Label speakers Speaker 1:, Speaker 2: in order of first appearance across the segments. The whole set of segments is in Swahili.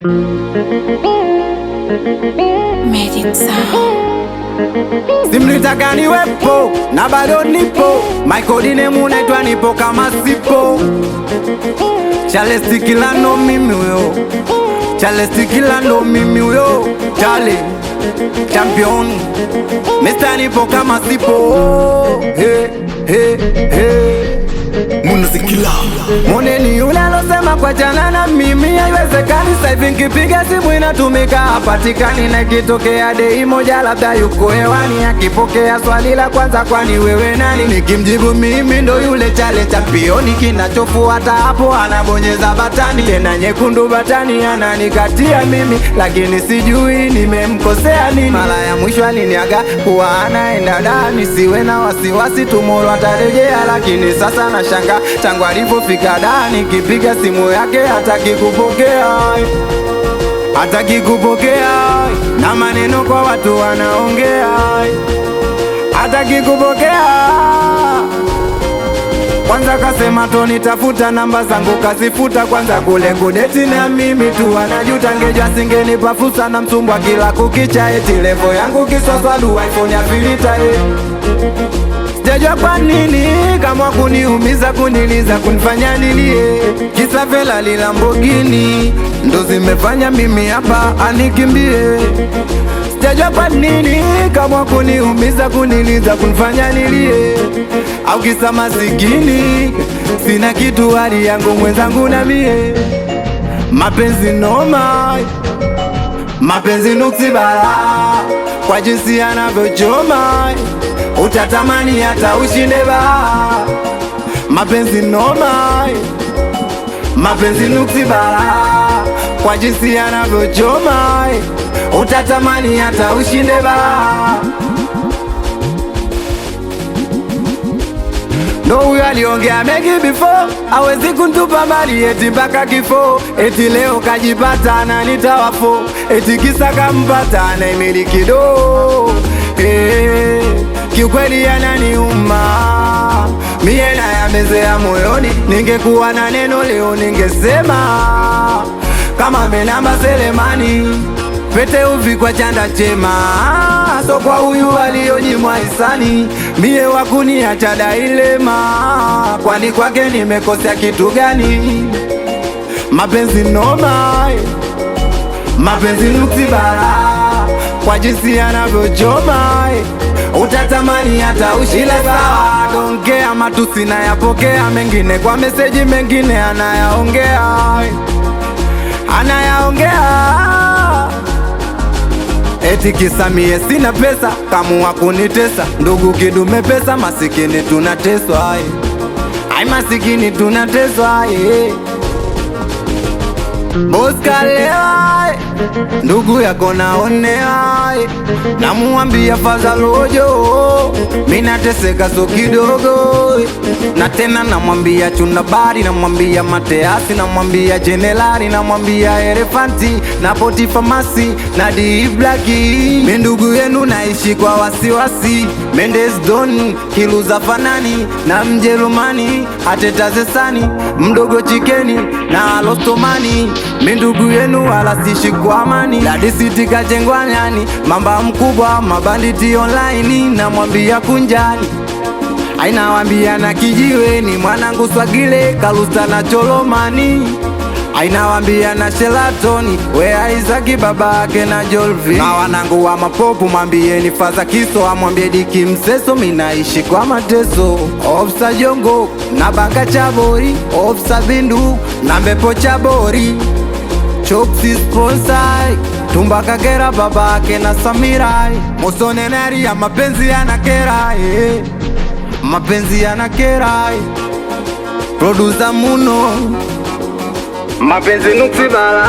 Speaker 1: Magic Sound.
Speaker 2: Simlitaka niwepo na bado nipo, Michael Dinemu naitwa nipo kama sipo. Charles Kila ndo mimi huyo, Charles Kila ndo mimi huyo, Charlie Champion, Mr. nipo kama sipo. Hey, hey, hey.
Speaker 3: Munazikila
Speaker 2: Moneni yule alosema kwa jana na mimi haiwezekani. Sasa hivi nikipiga simu inatumika hapatikani, na ikitokea dei moja labda yuko hewani. Akipokea swali la kwanza, kwani wewe nani? Nikimjibu mimi ndo yule Chale Championi, kinachofuata hapo anabonyeza batani, tena nyekundu batani ananikatia mimi, lakini sijui nimemkosea nini. Mara ya mwisho aliniaga kuwa anaenda da, nisiwe na wasiwasi tomorrow atarejea, lakini sasa nashanga tangu alipofika da, nikipiga simu yake hataki kupokea, hataki kupokea, na maneno kwa watu wanaongea, hataki kupokea. Kwanza kasema Toni tafuta namba zangu kazifuta, kwanza kule kudeti na mimi tu anajuta, ngejwa singenipa fursa na msumbwa kila kukicha, eti levo yangu kiswaswadu iPhone ya filita Sijajua kwa nini kama kuniumiza, kuniliza, kunifanya nilie, kisa vela li Lamborghini ndo zimefanya mimi hapa anikimbie. Sijajua kwa nini kama kuniumiza, kuniliza, kunifanya nilie, au kisa masikini sina kitu, hali yangu mwenzangu na mie. Mapenzi noma, mapenzi nuksi bala, kwa jinsi yanavyochoma utatamani hata ushinde ba. Mapenzi noma, mapenzi nuksi bala, kwa jinsi yanavyochoma utatamani hata ushinde ba. Ndo huyo aliongea mengi before, hawezi kuntupa mali eti mpaka kifo, eti leo kajipata na nitawafo, eti kisa kampata na imiliki do. Hey, kiukweli yananiuma, mie na yamezea moyoni, ningekuwa na neno leo ningesema kama Menamba Selemani, pete uvikwa chanda chema, so kwa huyu alionyimwa hisani, mie wakuniacha dailema, kwani kwake nimekosea kitu gani? Mapenzi noma, mapenzi nuksi bala, kwa jinsi yanavyochoma utatamani hata ushile sawa. Dongea matusi na yapokea, mengine kwa meseji, mengine anayaongea, anayaongea eti kisa mie sina pesa, kamua kunitesa. Ndugu kidume pesa, masikini tunateswa, ai masikini tunateswa. Boss kalewa, ndugu yako naonea, namuambia fadhalojo, mina teseka so kidogo, na tena namwambia chunda bari, namwambia mateasi, namwambia jenelari, namwambia elefanti, na poti famasi, na di blaki. Mi ndugu yenu naishi kwa wasiwasi, Mendes Don, Kiluza Fanani, na Mjerumani, Ateta Zesani, mdogo Chikeni, na Alostomani. Mi ndugu yenu wala sishi kwa amani, Dadi City kajengwa nyani, mamba mkubwa, mabanditi online, namwambia kunjani, ainawambia na kijiweni, mwanangu Swagile, Kalusta na Cholomani, ainawambia na Shelatoni, wea Isaki babake na Jolvi, na wanangu wa mapopu mwambieni Faza Kiso, amwambie Diki Mseso, minaishi kwa mateso. Ofsa Jongo na Banga Chabori, Ofsa Bindu na Mbepo Chabori, Chopsi sponsai, Tumba Kagera babake na Samirai, Musoneneri ya mapenzi yanakera, mapenzi yanakera, producer Muno, mapenzi nuksi bala,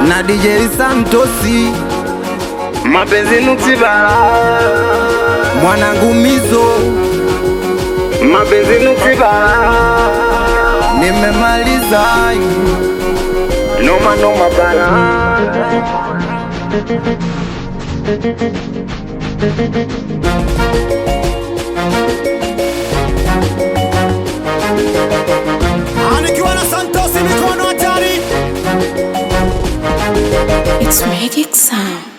Speaker 2: na DJ Santosi, mapenzi nuksi bala, mwanangu Mizo, mapenzi nuksi bala. Nimemaliza noma noma bala.
Speaker 3: anikiwa na Santosi mikono hatari.
Speaker 1: It's magic sound.